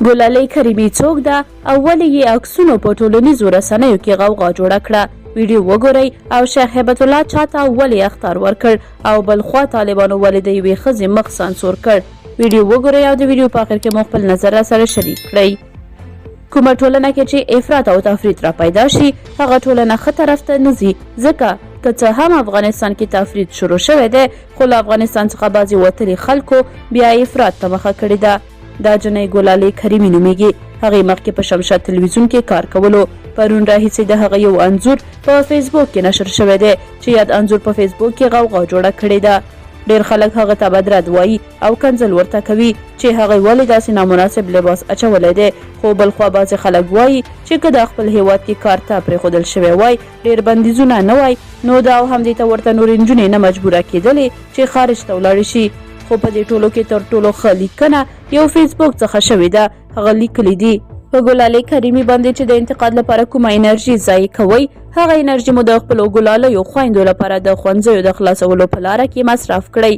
ګلالۍ کریمي څوک ده او ولې یې عکسونو په ټولنیزو رسنیو کې غوغا جوړه کړه؟ ویډیو وګورئ او شیخ هیبت الله چاته ولې اخطار ورکړ او بلخوا طالبانو ولې د یوې ښځې مخ سانسور کړ؟ ویډیو وګورئ او د ویډیو په اخر کې مو خپل نظر سره شریک کړئ. کومه ټولنه کې چې افراط او تفریط را پیدا شي هغه ټولنه ښه طرف ته نه ځي، ځکه که څه هم افغانستان کې تفریط شروع شوی دی خو له افغانستان څخه بعضې وتلي خلکو بیا افراط ته مخه کړې ده. دا جنۍ ګلالۍ کریمي نومیږي. هغې مخکې په شمشاد تلویزیون کې کار کولو. پرون راهیسې د هغه یو انځور په فیسبوک کې نشر شوی دی چې یاد انځور په فیسبوک کې غوغا جوړه کړې ده. ډېر خلک هغه ته بدرد وایي او کنځل ورته کوي چې هغې ولې داسې نامناسب لباس اچولی دی، خو بلخوا بعضې خلک وایي چې که د خپل هیواد کې کار ته پرېښودل شوی وای، ډېر بندیزونه نه وای، نو دا او همدې ته ورته نورې نجونې نه مجبوره کېدلې چې خارج ته ولاړې شي. خو په دې ټولو کې تر ټولو ښه لیکنه یو فیسبوک څخه شوې ده. هغه لیکلي دي په ګلالۍ کریمي باندې چې د انتقاد لپاره کومه انرژي ضایع کوئ، هغه انرژي مو د خپلو ګلالیو خویندو لپاره د ښوونځیو د خلاصولو په لاره کې مصرف کړئ.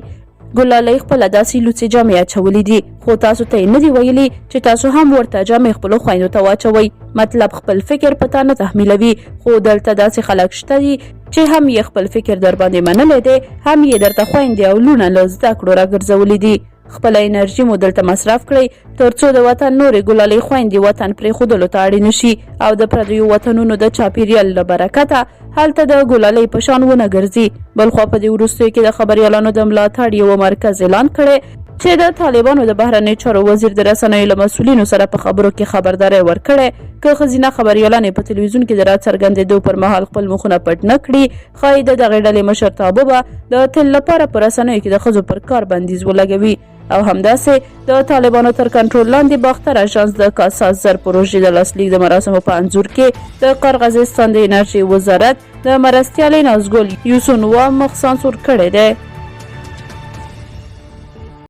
ګلالۍ خپله داسې لوڅې جامې اچولې دي خو تاسو ته یې نه دي ویلي چې تاسو هم ورته جامې خپلو خویندو ته واچوئ. مطلب خپل فکر په تا نه تحمیلوي، خو دلته داسې خلک شته دي چې هم یې خپل فکر در باندې منلی دی، هم یې درته خویندې او لوڼه له زده کړو راګرځولي دي. خپله انرژي مو دلته مصرف کړئ تر څو د وطن نورې ګلالۍ خویندې وطن پرېښودلو ته اړینې شي او د پردیو وطنونو د چاپیریال له برکته هلته د ګلالۍ په شان ونه ګرځي. بلخوا په دې وروستیو کې د خبریالانو د ملاتړ یو مرکز اعلان کړی چې د طالبانو د بهرنیو چارو وزیر د رسنیو له مسؤلینو سره په خبرو کې خبرداری ورکړی که ښځینه خبریالانې په تلویزیون کې د راڅرګندېدو پر مهال خپل مخونه پټ نه کړي، ښایي د دغې ډلې مشرتابه به د تل لپاره په رسنیو کې د ښځو پر کار بندیز ولګوي. او همداسې د طالبانو تر کنټرول لاندې باختر اژانس د کاسا زر پروژې د لاسلیک د مراسمو په انځور کې د قرغیزستان د انرژي وزارت د مرستیالۍ نازګل یوسونوا مخ سانسور کړی دی.